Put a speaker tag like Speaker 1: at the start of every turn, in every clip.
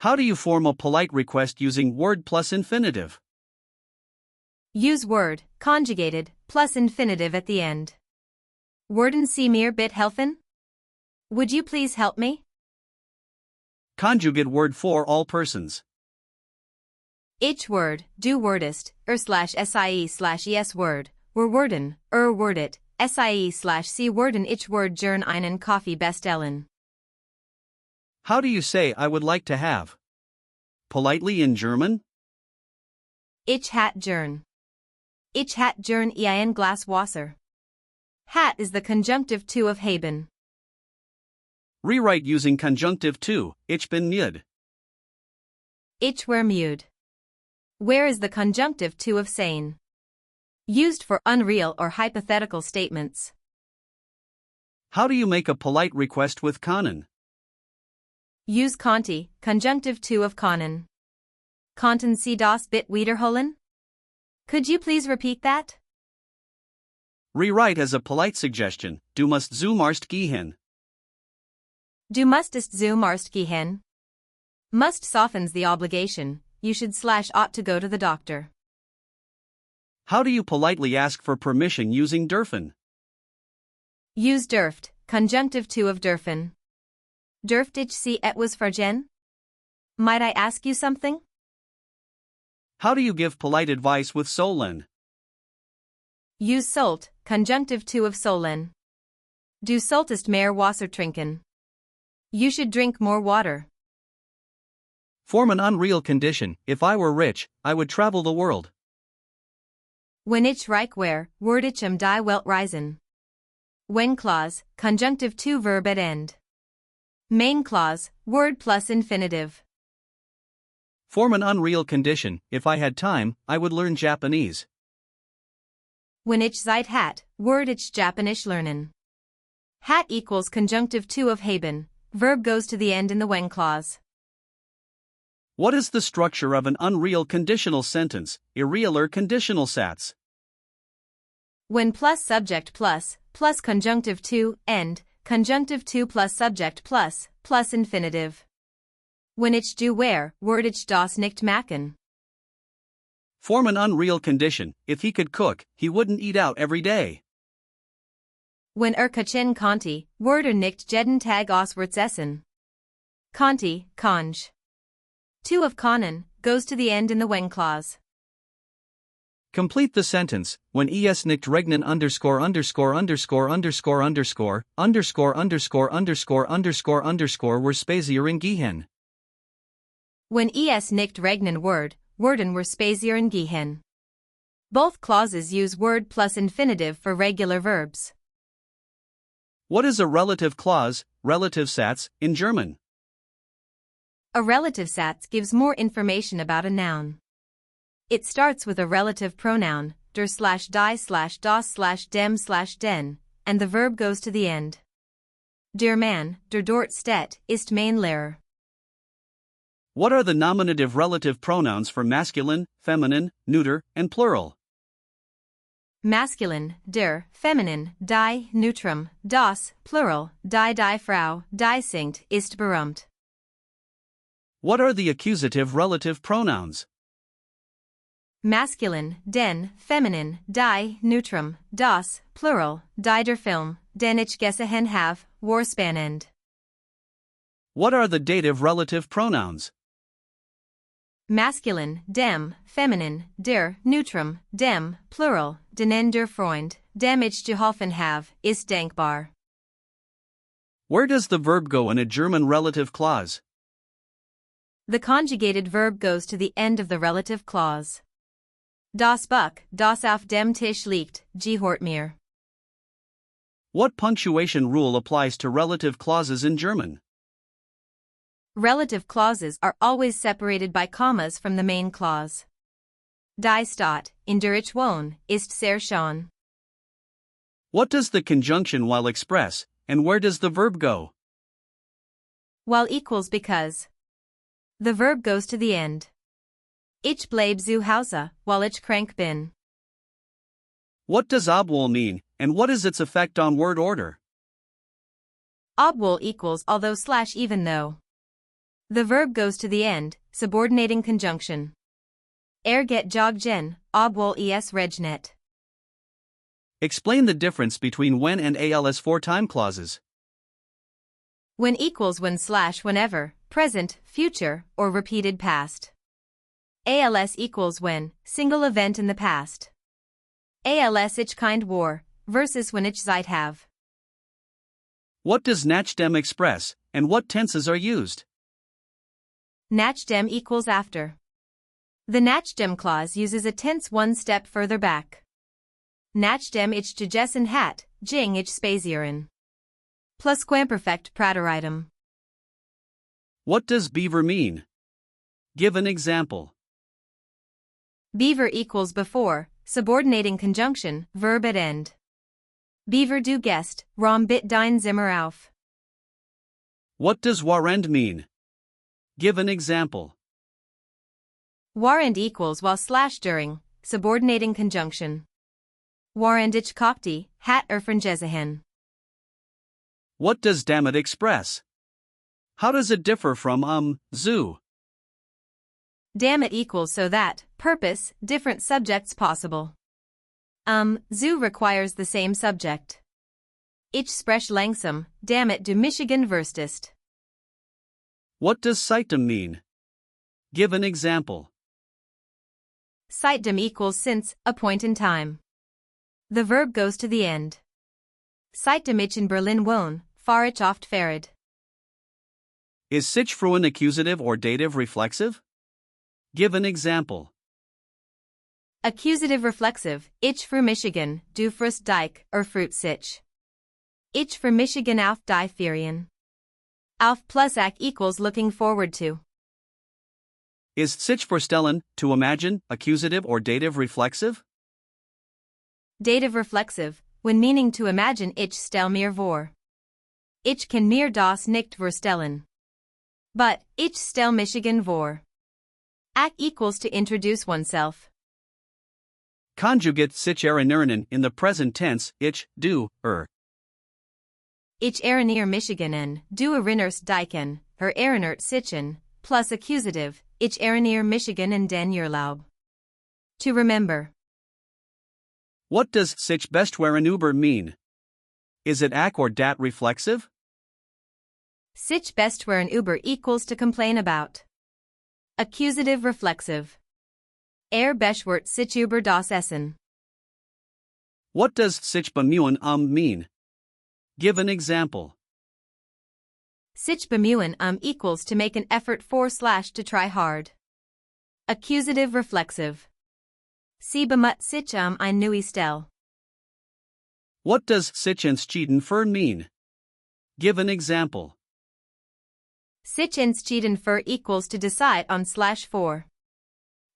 Speaker 1: How do you form a polite request using word plus infinitive?
Speaker 2: Use word, conjugated, plus infinitive at the end. Worden Sie mir bitte helfen? Would you please help me?
Speaker 1: Conjugate word for all persons.
Speaker 2: Ich word, du wordest, sie/es word, worden, wordet, sie worden ich word gern einen Kaffee bestellen.
Speaker 1: How do you say I would like to have? Politely in German?
Speaker 2: Ich hat gern. Ich hat gern ein Glas Wasser. Hat is the conjunctive 2 of haben.
Speaker 1: Rewrite using conjunctive 2, ich bin müde.
Speaker 2: Ich wär müde. Where is the conjunctive 2 of sein? Used for unreal or hypothetical statements.
Speaker 1: How do you make a polite request with können?
Speaker 2: Use Conti, conjunctive 2 of können. Konnten Sie das bitte wiederholen? Could you please repeat that?
Speaker 1: Rewrite as a polite suggestion, du musst zum Arzt gehen.
Speaker 2: Du musstest zum Arzt gehen. Must softens the obligation, you should/ought to go to the doctor.
Speaker 1: How do you politely ask for permission using dürfen?
Speaker 2: Use dürft, conjunctive 2 of dürfen. Dürft ich Sie etwas fragen? Might I ask you something?
Speaker 1: How do you give polite advice with sollen?
Speaker 2: Use sollt, conjunctive 2 of sollen. Du solltest mehr Wasser trinken. You should drink more water.
Speaker 1: Form an unreal condition, if I were rich, I would travel the world.
Speaker 2: Wenn ich reich wär, würd ich die Welt reisen. When clause, conjunctive 2 verb at end. Main clause, word plus infinitive.
Speaker 1: Form an unreal condition, if I had time, I would learn Japanese.
Speaker 2: Wenn ich Zeit hat, würd ich Japanisch lernen. Hat equals conjunctive 2 of haben, verb goes to the end in the when clause.
Speaker 1: What is the structure of an unreal conditional sentence, irrealer conditional sats?
Speaker 2: When plus subject plus conjunctive 2, end, conjunctive 2 plus subject plus infinitive. When ich du wär, würd ich das nicht machen.
Speaker 1: Form an unreal condition, if he could cook, he wouldn't eat out every day.
Speaker 2: Wenn kochen konnte, würd nicht jeden Tag auswärts essen. Konnte, konj. 2 of können, goes to the end in the when clause.
Speaker 1: Complete the sentence, when es nicht regnen were spazieren gehen.
Speaker 2: When es nicht regnen würden were spazieren gehen. Both clauses use word plus infinitive for regular verbs.
Speaker 1: What is a relative clause, relative sats, in German?
Speaker 2: A relative sats gives more information about a noun. It starts with a relative pronoun, der/die/das/dem/den, and the verb goes to the end. Der Mann, der dort steht, ist mein Lehrer.
Speaker 1: What are the nominative relative pronouns for masculine, feminine, neuter, and plural?
Speaker 2: Masculine, der, feminine, die, neutrum, das, plural, die Frau, die singt, ist berühmt.
Speaker 1: What are the accusative relative pronouns?
Speaker 2: Masculine, den, feminine, die, neutrum, das, plural, die der Film, den ich gesehen have, war spannend.
Speaker 1: What are the dative relative pronouns?
Speaker 2: Masculine, dem, feminine, der, neutrum, dem, plural, denen der Freund, dem ich geholfen have, ist denkbar.
Speaker 1: Where does the verb go in a German relative clause?
Speaker 2: The conjugated verb goes to the end of the relative clause. Das Buch, das auf dem Tisch liegt, gehört mir.
Speaker 1: What punctuation rule applies to relative clauses in German?
Speaker 2: Relative clauses are always separated by commas from the main clause. Die Stadt, in der ich wohne, ist sehr schön.
Speaker 1: What does the conjunction while express, and where does the verb go?
Speaker 2: While equals because. The verb goes to the end. Ich bleib zu Hause, while ich krank bin.
Speaker 1: What does obwohl mean, and what is its effect on word order?
Speaker 2: Obwohl equals although/even though. The verb goes to the end, subordinating conjunction. Get joggen, obwohl es regnet.
Speaker 1: Explain the difference between when and als for-time clauses.
Speaker 2: When equals when/whenever, present, future, or repeated past. Als equals when, single event in the past. Als ich kind war, versus when ich Zeit have.
Speaker 1: What does nachdem express, and what tenses are used?
Speaker 2: Nachdem equals after. The nachdem clause uses a tense one step further back. Nachdem ich gegessen hat, ging ich spazieren. Plusquamperfect prateritem.
Speaker 1: What does beaver mean? Give an example.
Speaker 2: Beaver equals before, subordinating conjunction, verb at end. Beaver du gest, rom bit dein Zimmer auf.
Speaker 1: What does warend mean? Give an example.
Speaker 2: Warend equals while/during, subordinating conjunction. Warend ich kochte, hat erfrangesehin.
Speaker 1: What does damit express? How does it differ from zoo?
Speaker 2: Damn it equals so that, purpose, different subjects possible. Zoo requires the same subject. Ich spreche langsam, damit du Michigan verstehst.
Speaker 1: What does seitdem mean? Give an example.
Speaker 2: Seitdem equals since, a point in time. The verb goes to the end. Seitdem ich in Berlin wohne, fahre ich oft Fahrrad.
Speaker 1: Is sich frühen accusative or dative reflexive? Give an example.
Speaker 2: Accusative reflexive, ich für Michigan, du frust dich, fruit sich. Ich für Michigan auf die Ferien. Auf plus ac equals looking forward to.
Speaker 1: Is sich vorstellen, to imagine, accusative or dative reflexive?
Speaker 2: Dative reflexive, when meaning to imagine ich stell mir vor. Ich kann mir das nicht vorstellen. But, ich stell Michigan vor. Ac equals to introduce oneself.
Speaker 1: Conjugate sich erinnern in the present tense, ich, du,
Speaker 2: Ich erinnere Michiganen, du erinnerst diken, erinnert sichen, plus accusative, ich erinnere Michigan in den Urlaub. To remember.
Speaker 1: What does sich bestwaren über mean? Is it ac or dat reflexive?
Speaker 2: Sich bestwaren über equals to complain about. Accusative reflexive. Beschwert sich über das Essen.
Speaker 1: What does sich bemühen mean? Give an example.
Speaker 2: Sich bemühen equals to make an effort for/to try hard. Accusative reflexive. Sie bemüht sich ein neue Stelle.
Speaker 1: What does sich entschieden für mean? Give an example.
Speaker 2: Sich entschieden für equals to decide on/for.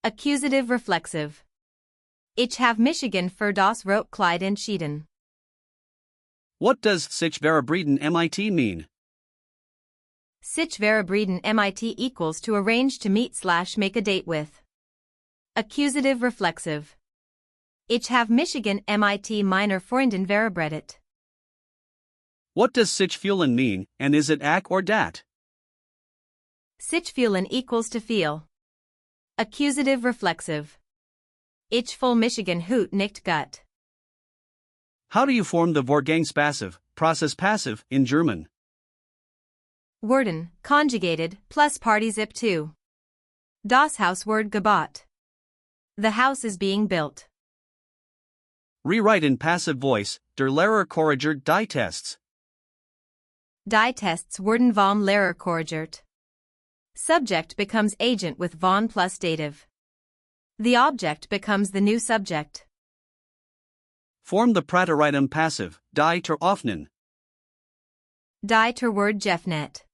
Speaker 2: Accusative reflexive. Ich have Michigan für das Rotkleid entschieden.
Speaker 1: What does sich verabreden mit mean?
Speaker 2: Sich verabreden mit equals to arrange to meet/make a date with. Accusative reflexive. Ich have Michigan mit meiner Freundin verabredet.
Speaker 1: What does sich fühlen mean, and is it ac or dat?
Speaker 2: Sich fühlen equals to feel. Accusative reflexive. Ich fühl Michigan hut nicht gut.
Speaker 1: How do you form the Vorgangspassive, process passive, in German?
Speaker 2: Werden, conjugated, plus Partizip 2. Das Haus wird gebaut. The house is being built.
Speaker 1: Rewrite in passive voice, der Lehrer korrigiert die Tests.
Speaker 2: Die Tests werden vom Lehrer korrigiert. Subject becomes agent with von plus dative. The object becomes the new subject.
Speaker 1: Form the Prateritem passive, die ter offnen.
Speaker 2: Die ter word Jeffnet.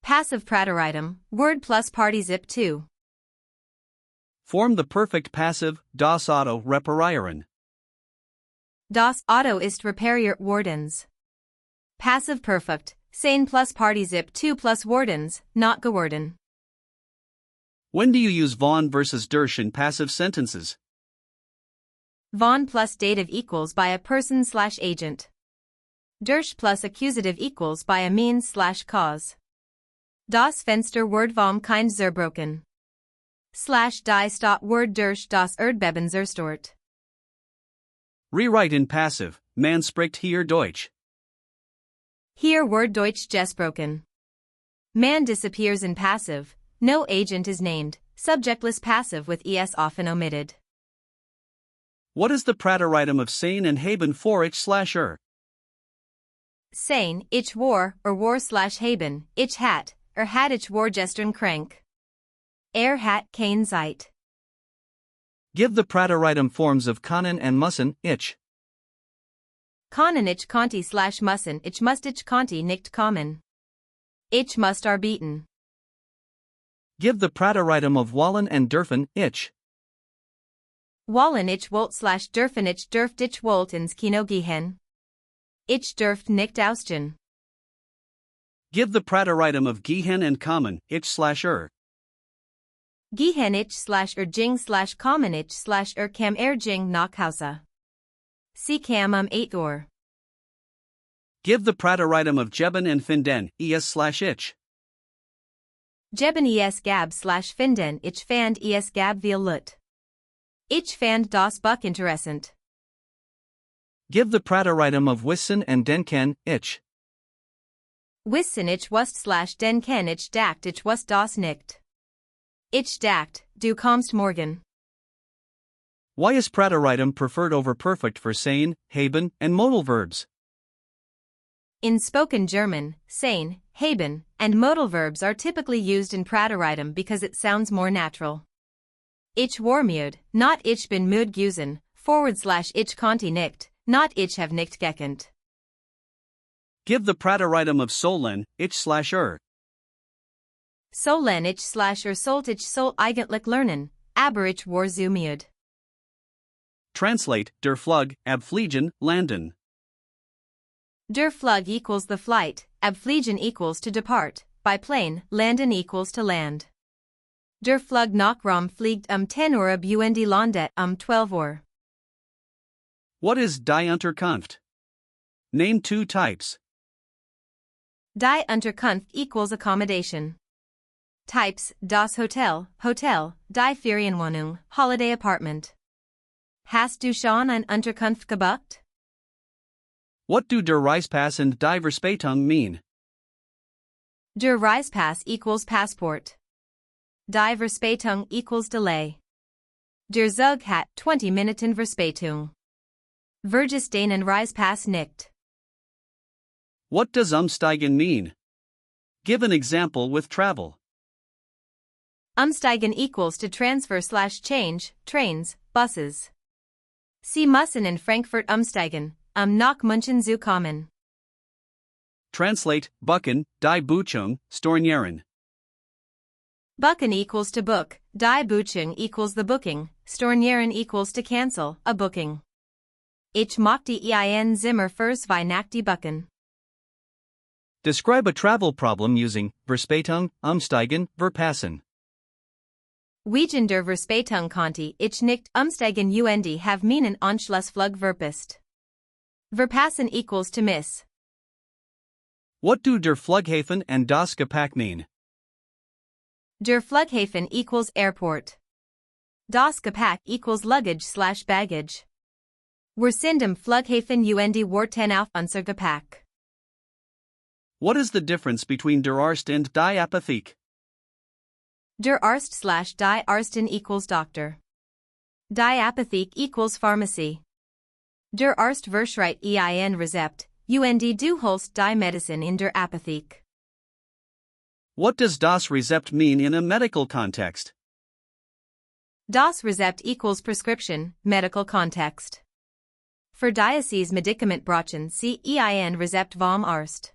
Speaker 2: Passive Prateritem, word plus Partizip 2.
Speaker 1: Form the perfect passive, das Auto reparieren.
Speaker 2: Das Auto ist repariert wordens. Passive perfect, sein plus Partizip 2 plus wordens, not geworden.
Speaker 1: When do you use von versus durch in passive sentences?
Speaker 2: Von plus dative equals by a person/agent. Durch plus accusative equals by a means/cause. Das Fenster wird vom Kind zerbrochen. / die Stadt wird durch das Erdbeben zerstört.
Speaker 1: Rewrite in passive. Man spricht hier Deutsch.
Speaker 2: Hier wird Deutsch gesprochen. Man disappears in passive. No agent is named. Subjectless passive with es often omitted.
Speaker 1: What is the Pratteritum of sein and haben for ich/er?
Speaker 2: Sein, ich war, or war/haben, ich hat, or had ich war gestern krank. Hat kein Zeit.
Speaker 1: Give the Pratteritum forms of können and müssen, ich.
Speaker 2: Können ich konnte/müssen ich must ich konnte nicht kommen. Ich must arbeiten.
Speaker 1: Give the Pratteritum of wollen and dürfen, ich.
Speaker 2: Wollen ich wollt/dürfen ich dürft ich wollt ins Kino gehen. Ich dürft nicht ausgehen.
Speaker 1: Give the Pratteritum of gehen and kommen, ich/er.
Speaker 2: Gehen ich/er ging/kommen ich/er kam ging nach Hause. Sie kam 8 Uhr.
Speaker 1: Give the Pratteritum of geben and finden, es/ich.
Speaker 2: Geben es gab/finden ich fand es gab viel Lut. Ich fand das Buch interessant.
Speaker 1: Give the Pratteritum of wissen and denken, ich.
Speaker 2: Wissen ich wusst/denken ich dacht ich wusst das nicht. Ich dacht, du kommst morgen.
Speaker 1: Why is Pratteritum preferred over perfect for sein, haben, and modal verbs?
Speaker 2: In spoken German, sein, haben, and modal verbs are typically used in Pratteritum because it sounds more natural. Ich war müde, not ich bin müde gewesen, / ich konnte nicht, not ich have nicht gekannt.
Speaker 1: Give the Pratteritum of sollen, ich/er.
Speaker 2: Sollen ich/er sollt ich soll eigentlich lernen, aber ich war zu müde.
Speaker 1: Translate, der Flug, abfliegen, landen.
Speaker 2: Der Flug equals the flight, abfliegen equals to depart, by plane, landen equals to land. Der Flug nach Rom fliegt 10 Uhr ab und landet 12 Uhr.
Speaker 1: What is die Unterkunft? Name 2 types.
Speaker 2: Die Unterkunft equals accommodation. Types: das Hotel, Hotel, die Ferienwohnung, holiday apartment. Hast du schon ein Unterkunft gebucht?
Speaker 1: What do der Reisepass and die Verspätung mean?
Speaker 2: Der Reisepass equals passport. Die Verspätung equals delay. Der Zug hat 20 Minuten Verspätung. Verges den Reisepass nicht.
Speaker 1: What does umsteigen mean? Give an example with travel.
Speaker 2: Umsteigen equals to transfer/change, trains, buses. Sie müssen in Frankfurt umsteigen, nach München zu kommen.
Speaker 1: Translate, buchen, die Buchung, stornieren.
Speaker 2: Buchen equals to book, die Buchung equals the booking, stornieren equals to cancel, a booking. Ich möchte ein Zimmer für 2 Nächte buchen.
Speaker 1: Describe a travel problem using Verspätung, umsteigen, verpassen.
Speaker 2: Wegen der Verspätung konnte ich nicht umsteigen und have meinen Anschlussflug verpasst. Verpassen equals to miss.
Speaker 1: What do der Flughafen and das Gepäck mean?
Speaker 2: Der Flughafen equals airport. Das Gepäck equals luggage/baggage. Wir sind im Flughafen und warten auf unser Gepäck.
Speaker 1: What is the difference between der Arzt and die Apotheke?
Speaker 2: Der Arzt/die Arztin equals doctor. Die Apotheke equals pharmacy. Der Arzt verschreibt ein Rezept, und du holst die Medicine in der Apotheke.
Speaker 1: What does das Rezept mean in a medical context?
Speaker 2: Das Rezept equals prescription, medical context. Für dieses Medikament brauchen Sie ein Rezept vom Arzt.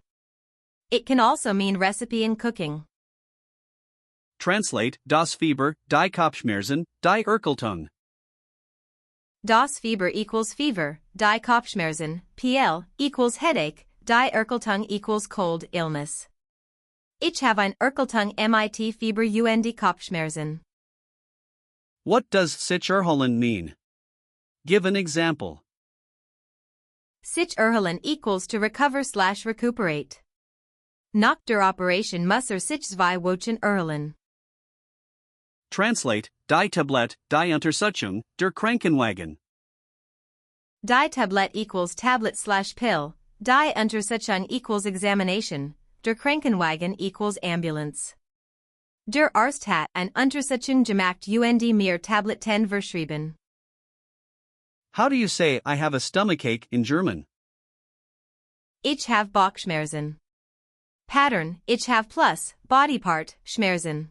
Speaker 2: It can also mean recipe in cooking.
Speaker 1: Translate, das Fieber, die Kopfschmerzen, die Erkältung.
Speaker 2: Das Fieber equals fever, die Kopfschmerzen, PL, equals headache, die Erkältung equals cold, illness. Ich habe ein Erkältung mit Fieber und Kopfschmerzen.
Speaker 1: What does sich erholen mean? Give an example.
Speaker 2: Sich erholen equals to recover/recuperate. Nach der Operation muss sich 2 Wochen erholen.
Speaker 1: Translate, die Tablet, die Untersuchung, der Krankenwagen.
Speaker 2: Die Tablet equals tablet/pill, die Untersuchung equals examination, der Krankenwagen equals ambulance. Der Arzt hat eine Untersuchung gemacht und mir Tabletten verschrieben.
Speaker 1: How do you say I have a stomachache in German?
Speaker 2: Ich have Bauchschmerzen. Pattern, ich have plus, body part, Schmerzen.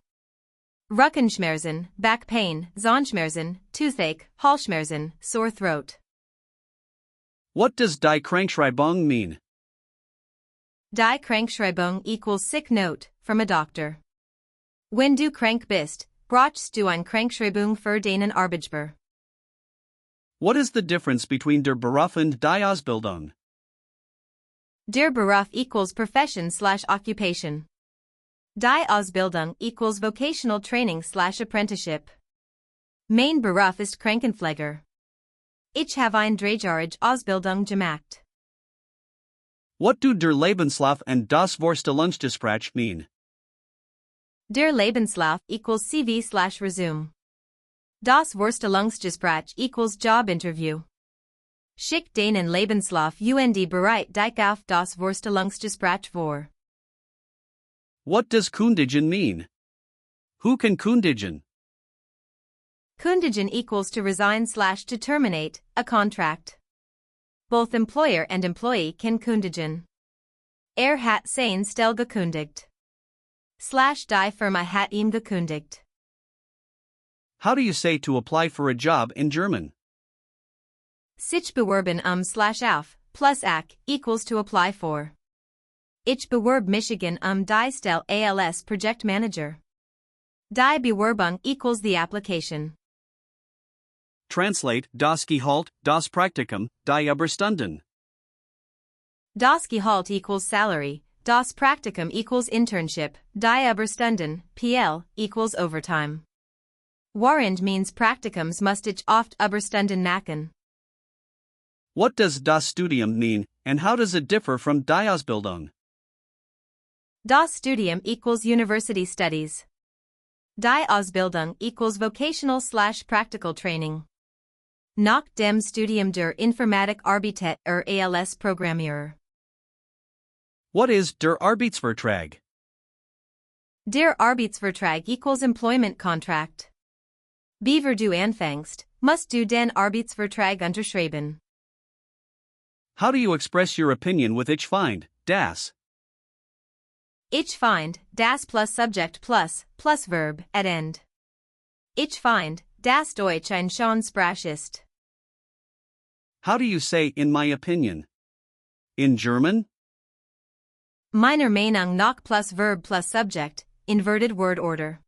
Speaker 2: Rückenschmerzen, back pain, Zahnschmerzen, toothache, Halsschmerzen, sore throat.
Speaker 1: What does die Krankschreibung mean?
Speaker 2: Die Krankschreibung equals sick note, from a doctor. Wenn du krank bist, brauchst du eine Krankschreibung für deinen Arbeitgeber.
Speaker 1: What is the difference between der Beruf and die Ausbildung?
Speaker 2: Der Beruf equals profession/occupation. Die Ausbildung equals vocational training/apprenticeship. Mein Beruf ist Krankenpfleger. Ich habe eine dreijährige Ausbildung gemacht.
Speaker 1: What do der Lebenslauf and das Vorstellungsgespräch mean?
Speaker 2: Der Lebenslauf equals CV/resume. Das Vorstellungsgespräch equals job interview. Schick deinen Lebenslauf und bereit dich auf das Vorstellungsgespräch vor.
Speaker 1: What does kündigen mean? Who can kündigen?
Speaker 2: Kündigen equals to resign/to terminate, a contract. Both employer and employee can kündigen. Hat seine Stelle gekündigt. /die Firma hat ihm gekündigt.
Speaker 1: How do you say to apply for a job in German?
Speaker 2: Sich bewerben /auf, plus ac, equals to apply for. Ich bewerb Michigan die Stelle als Project Manager. Die Bewerbung equals the application.
Speaker 1: Translate, das Gehalt, das Praktikum, die Überstunden.
Speaker 2: Das Gehalt equals salary, das Praktikum equals internship, die Überstunden, PL, equals overtime. Warrend means Praktikums musst ich oft Überstunden machen.
Speaker 1: What does das Studium mean, and how does it differ from die Ausbildung?
Speaker 2: Das Studium equals university studies. Die Ausbildung equals vocational/practical training. Nach dem Studium der Informatik arbeitet als Programmierer.
Speaker 1: What is der Arbeitsvertrag?
Speaker 2: Der Arbeitsvertrag equals employment contract. Bevor du anfängst, musst du den Arbeitsvertrag unterschreiben.
Speaker 1: How do you express your opinion with ich find, das?
Speaker 2: Ich find, das plus subject plus verb, at end. Ich find, das Deutsch ein schöne Sprache ist.
Speaker 1: How do you say in my opinion? In German?
Speaker 2: Meiner Meinung nach plus verb plus subject, inverted word order.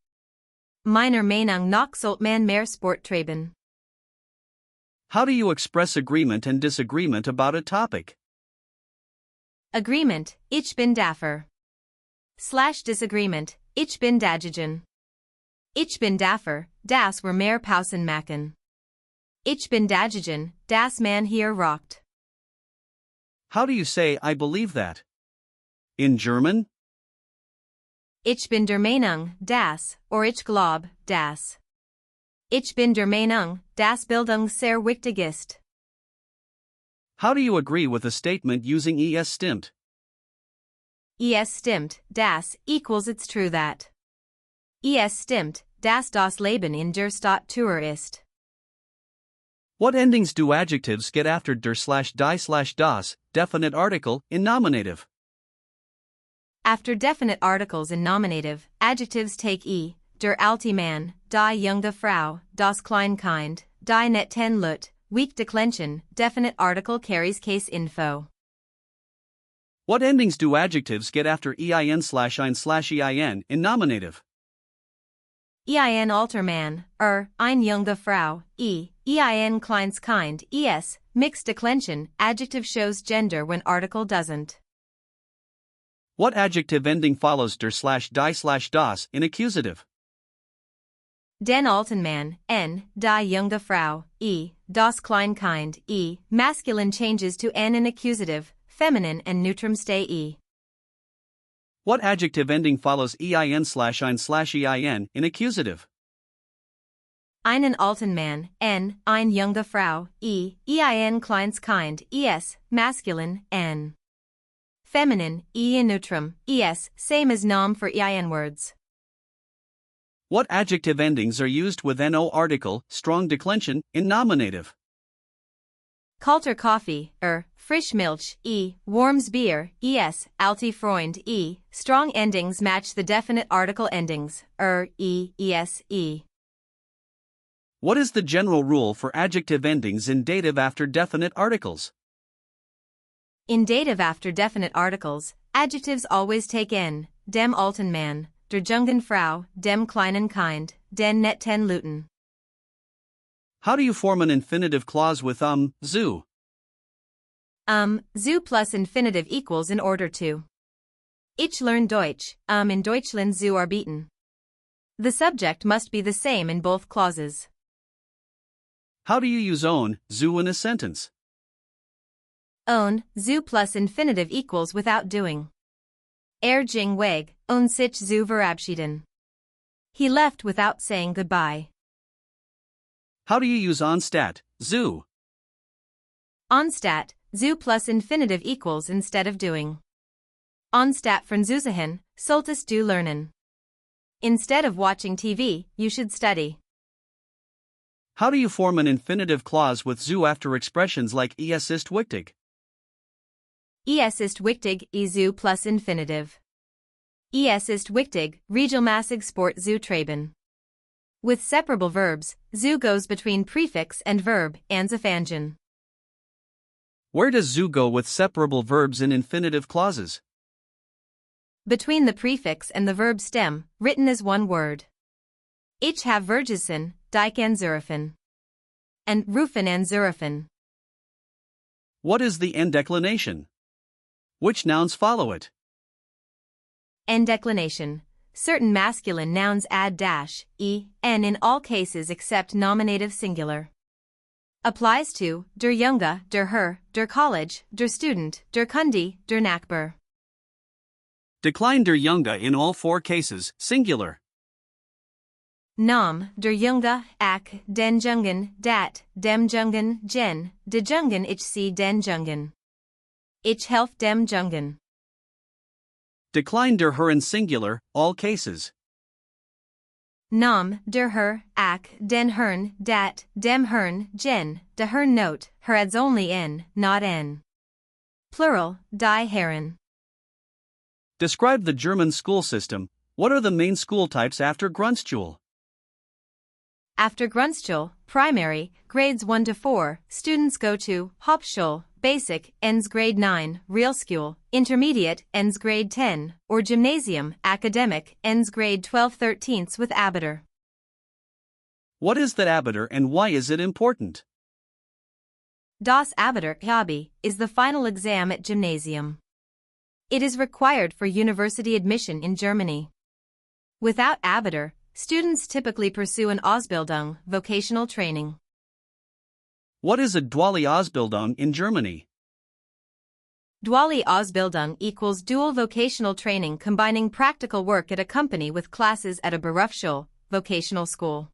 Speaker 2: Meiner Meinung nach sollte man mehr Sport treiben.
Speaker 1: How do you express agreement and disagreement about a topic?
Speaker 2: Agreement, ich bin dafür. /disagreement, ich bin dagegen. Ich bin dafür, dass wir mehr Pausen machen. Ich bin dagegen, dass man hier raucht.
Speaker 1: How do you say I believe that? In German?
Speaker 2: Ich bin der Meinung, dass, or ich glaub, dass. Ich bin der Meinung, dass Bildung sehr wichtig ist.
Speaker 1: How do you agree with a statement using es stimmt?
Speaker 2: Es stimmt, das equals it's true that. Es stimmt, dass das Leben in der Stadt teuer ist.
Speaker 1: What endings do adjectives get after der/die/das, definite article, in nominative?
Speaker 2: After definite articles in nominative, adjectives take der alte Mann, die junge Frau, das Kleinkind, die netten Leute, weak declension, definite article carries case info.
Speaker 1: What endings do adjectives get after ein/ein/ein in nominative?
Speaker 2: Ein alter Mann, eine junge Frau, ein kleines Kind, mixed declension, adjective shows gender when article doesn't.
Speaker 1: What adjective ending follows der/die/das in accusative?
Speaker 2: Den alten Mann, die junge Frau, das Kleinkind, masculine changes to n in accusative, feminine and neutrum stay .
Speaker 1: What adjective ending follows ein/ein/ein in accusative?
Speaker 2: Einen alten Mann, n, eine junge Frau, ein kleines Kind, es, masculine, n. Feminine, in neutrum, es, same as nom for ein words.
Speaker 1: What adjective endings are used with no article, strong declension, in nominative?
Speaker 2: Kalter Kaffee, frisch Milch, warms Bier, es, alte Freund, strong endings match the definite article endings, es.
Speaker 1: What is the general rule for adjective endings in dative after definite articles?
Speaker 2: In dative after definite articles, adjectives always take n, dem alten Mann, der jungen Frau, dem kleinen Kind, den netten Luten.
Speaker 1: How do you form an infinitive clause with zu?
Speaker 2: Zu plus infinitive equals in order to. Ich lerne Deutsch, in Deutschland zu arbeiten. The subject must be the same in both clauses.
Speaker 1: How do you use zu in a sentence?
Speaker 2: Zu plus infinitive equals without doing. Ging weg, sich zu verabschieden. He left without saying goodbye.
Speaker 1: How do you use anstatt zu?
Speaker 2: Anstatt, zu plus infinitive equals instead of doing. Anstatt Französisch, solltest du lernen. Instead of watching TV, you should study.
Speaker 1: How do you form an infinitive clause with zu after expressions like es ist wichtig?
Speaker 2: Es ist wichtig, zu plus infinitive. Es ist wichtig, regelmäßig Sport zu treiben. With separable verbs, zu goes between prefix and verb, anzufangen.
Speaker 1: Where does zu go with separable verbs in infinitive clauses?
Speaker 2: Between the prefix and the verb stem, written as one word. Ich have vergessen, dich anzurufen. And rufen anzurufen.
Speaker 1: What is the endeclination? Which nouns follow it?
Speaker 2: Endeclination. Certain masculine nouns add dash, n in all cases except nominative singular. Applies to der Junge, der Herr, der College, der Student, der Kunde, der Nachbar.
Speaker 1: Decline der Junge in all four cases, singular.
Speaker 2: Nom, der Junge, den Jungen, dat, dem Jungen, gen, de Jungen ich see den Jungen. Ich helf dem Jungen.
Speaker 1: Decline der Herr in singular, all cases.
Speaker 2: Nom, der Herr, den Herrn, dat, dem Herrn, gen, de Herrn note, her adds only n, not n. Plural, die Herren.
Speaker 1: Describe the German school system. What are the main school types after Grundschule?
Speaker 2: After Grundschule, primary, grades 1 to 4, students go to Hauptschule, basic, ends grade 9, Realschule, intermediate, ends grade 10, or gymnasium, academic, ends grade 12/13 with Abitur.
Speaker 1: What is that Abitur and why is it important?
Speaker 2: Das Abitur Abi is the final exam at gymnasium. It is required for university admission in Germany. Without Abitur, students typically pursue an Ausbildung, vocational training.
Speaker 1: What is a duale Ausbildung in Germany?
Speaker 2: Duale Ausbildung equals dual vocational training combining practical work at a company with classes at a Berufsschule, vocational school.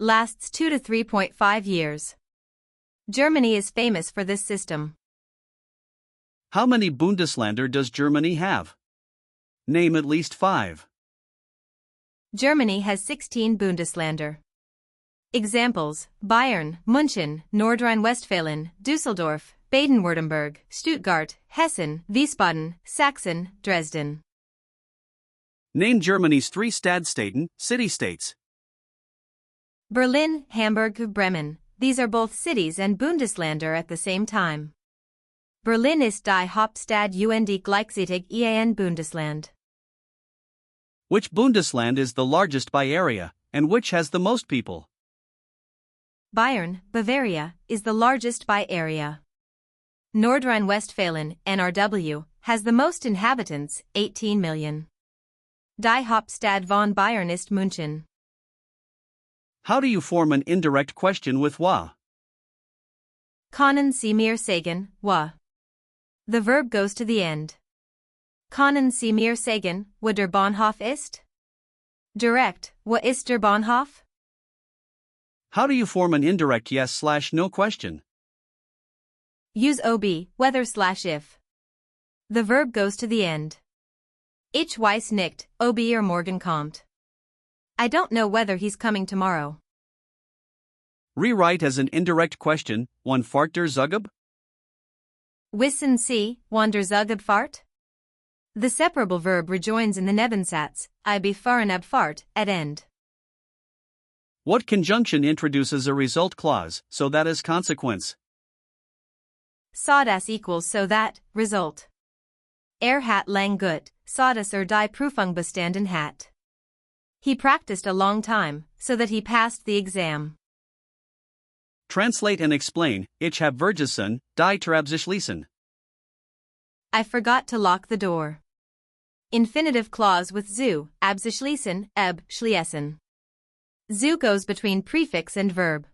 Speaker 2: Lasts 2 to 3.5 years. Germany is famous for this system.
Speaker 1: How many Bundesländer does Germany have? Name at least 5.
Speaker 2: Germany has 16 Bundesländer. Examples: Bayern, München, Nordrhein-Westfalen, Düsseldorf, Baden-Württemberg, Stuttgart, Hessen, Wiesbaden, Sachsen, Dresden.
Speaker 1: Name Germany's 3 Stadtstaaten, city-states.
Speaker 2: Berlin, Hamburg, Bremen. These are both cities and Bundesländer at the same time. Berlin ist die Hauptstadt und gleichzeitig ein Bundesland.
Speaker 1: Which Bundesland is the largest by area, and which has the most people?
Speaker 2: Bayern, Bavaria, is the largest by area. Nordrhein-Westfalen, NRW, has the most inhabitants, 18 million. Die Hauptstadt von Bayern ist München.
Speaker 1: How do you form an indirect question with wa?
Speaker 2: Können Sie mir sagen, wa? The verb goes to the end. Können Sie mir sagen, wo der Bahnhof ist? Direct, wo ist der Bahnhof?
Speaker 1: How do you form an indirect yes/no question?
Speaker 2: Use ob, whether/if. The verb goes to the end. Ich weiß nicht, ob morgen kommt. I don't know whether he's coming tomorrow.
Speaker 1: Rewrite as an indirect question, wann fahrt der Zug?
Speaker 2: Wissen Sie, wann der Zug fahrt? The separable verb rejoins in the Nebensatz, I befahren abfahrt, at end.
Speaker 1: What conjunction introduces a result clause, so that as consequence?
Speaker 2: So das equals so that, result. Hat lang gut, so dass die Prüfung bestanden hat. He practiced a long time, so that he passed the exam.
Speaker 1: Translate and explain, ich hab vergessen, die Tür abzuschließen.
Speaker 2: I forgot to lock the door. Infinitive clause with zu, abzuschließen, schließen. Zu goes between prefix and verb.